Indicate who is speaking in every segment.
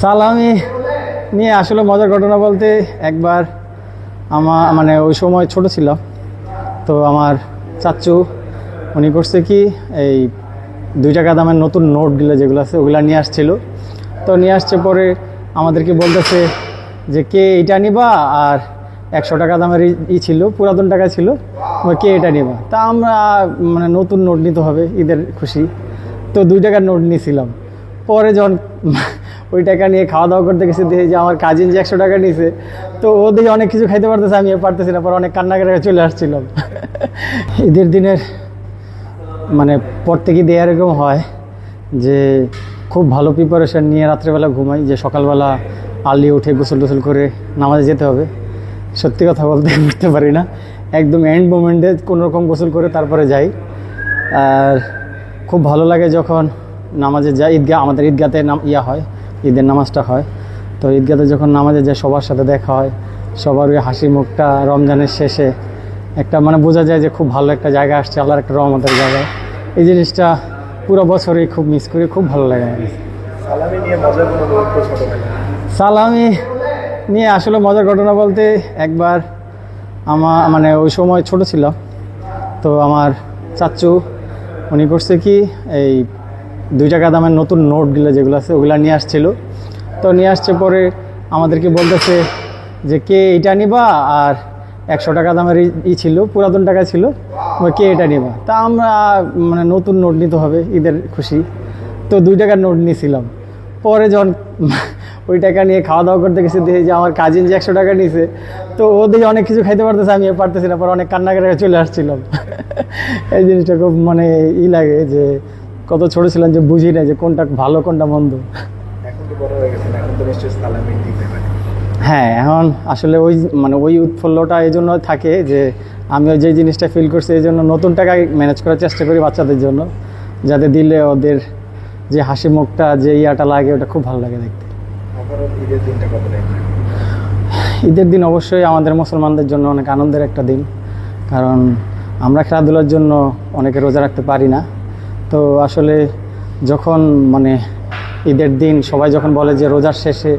Speaker 1: সালামি নিয়ে আসলে মজার ঘটনা বলতে একবার মানে ওই সময় ছোট ছিলাম, তো আমার চাচু উনি করছে কি এই 2 টাকা দামের নতুন নোটগুলো যেগুলো আছে ওগুলো নিয়ে আসছিল। তো নিয়ে আসছে পরে আমাদেরকে বলতেছে যে কে এটা নিবা, আর 100 টাকা দামের ছিল, পুরাতন টাকা ছিল, কে এটা নিবা। তা আমরা মানে নতুন নোট নিতে হবে, ঈদের খুশি, তো 2 টাকার নোট নিয়েছিলাম। পরে যখন ওই টাকা নিয়ে খাওয়া দাওয়া করতে গেছে, দেখি যে আমার কাজিন যে 100 টাকা নিয়েছে, তো ও দেখে অনেক কিছু খাইতে পারতেছে, আমি পারতেছি না, পরে অনেক কান্নাকাটি চলে আসছিলাম। ঈদের দিনের মানে পর থেকে দিয়ে এরকম হয় যে খুব ভালো প্রিপারেশান নিয়ে রাত্রেবেলা ঘুমাই, যে সকালবেলা আর্লি উঠে গোসল টোসল করে নামাজে যেতে হবে। সত্যি কথা বলতে উঠতে পারি না, একদম এন্ড মোমেন্টে কোনোরকম গোসল করে তারপরে যাই। আর খুব ভালো লাগে যখন নামাজে যাই, ঈদগাহ আমাদের ঈদগাতে হয়, ঈদের নামাজটা হয়। তো ঈদগাতে যখন নামাজে যায় সবার সাথে দেখা হয়, সবার ওই হাসি মুখটা রমজানের শেষে একটা মানে বোঝা যায় যে খুব ভালো একটা জায়গা আসছে, আল্লাহর একটা রহমতের জায়গায়। এই জিনিসটা পুরো বছরই খুব মিস করি, খুব ভালো লাগে আমার। সালামি নিয়ে আসলে মজার ঘটনা বলতে একবার মানে ওই সময় ছোট ছিলাম, তো আমার চাচু উনি করছে কি এই 2 টাকা দামের নতুন নোটগুলো যেগুলো আছে ওগুলো নিয়ে আসছিল। তো নিয়ে আসছে পরে আমাদেরকে বলতেছে যে কে এটা নিবা, আর 100 টাকা দামের ছিল, পুরাতন টাকা ছিল, কে এটা নিবা। তা আমরা মানে নতুন নোট নিতে হবে, ঈদের খুশি, তো 2 টাকার নোট নিয়েছিলাম। পরে যখন ওই টাকা নিয়ে খাওয়া দাওয়া করতে গেছে, দেখি যে আমার কাজিন যে 100 টাকা নিয়েছে, তো ও দেখে অনেক কিছু খাইতে পারতেছে, আমি পারতেছি না, পরে অনেক কান্নাকাটি চলে আসছিলাম। এই জিনিসটা খুব মানে লাগে যে কত ছোট ছিলাম যে বুঝি না যে কোনটা ভালো কোনটা মন্দ। হ্যাঁ, এখন আসলে ওই মানে ওই উৎফুল্লটা এই জন্য থাকে যে আমি ওই যে জিনিসটা ফিল করছি, এই জন্য নতুন টাকায় ম্যানেজ করার চেষ্টা করি বাচ্চাদের জন্য, যাতে দিলে ওদের যে হাসি মুখটা যে ইয়াটা লাগে ওটা খুব ভালো লাগে দেখতে। ঈদের দিন অবশ্যই আমাদের মুসলমানদের জন্য অনেক আনন্দের একটা দিন, কারণ আমরা খেলাধুলার জন্য অনেকে রোজা রাখতে পারি না। তো আসলে যখন মানে ঈদের দিন সবাই যখন বলে যে রোজার শেষে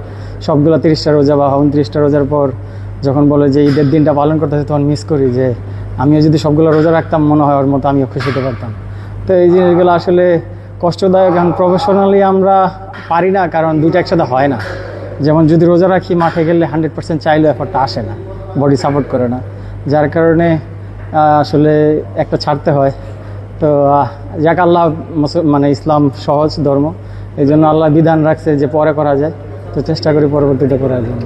Speaker 1: সবগুলো 30টা রোজা বা 29টা রোজার পর যখন বলে যে ঈদের দিনটা পালন করতেছে, তখন মিস করি যে আমিও যদি সবগুলো রোজা রাখতাম মনে হয় ওর মতো আমিও খুশি হতে পারতাম। তো এই জিনিসগুলো আসলে কষ্টদায়ক, এখন প্রফেশনালি আমরা পারি না, কারণ দুইটা একসাথে হয় না। যেমন যদি রোজা রাখি মাঠে গেলে 100% চাইলেও এফর্টটা আসে না, বডি সাপোর্ট করে না, যার কারণে আসলে একটা ছাড়তে হয়। তো যাক, আল্লাহ মানে ইসলাম সহজ ধর্ম, এই জন্য আল্লাহ বিধান রাখছে যে পরে করা যায়, তো চেষ্টা করি পরবর্তীতে করার জন্য।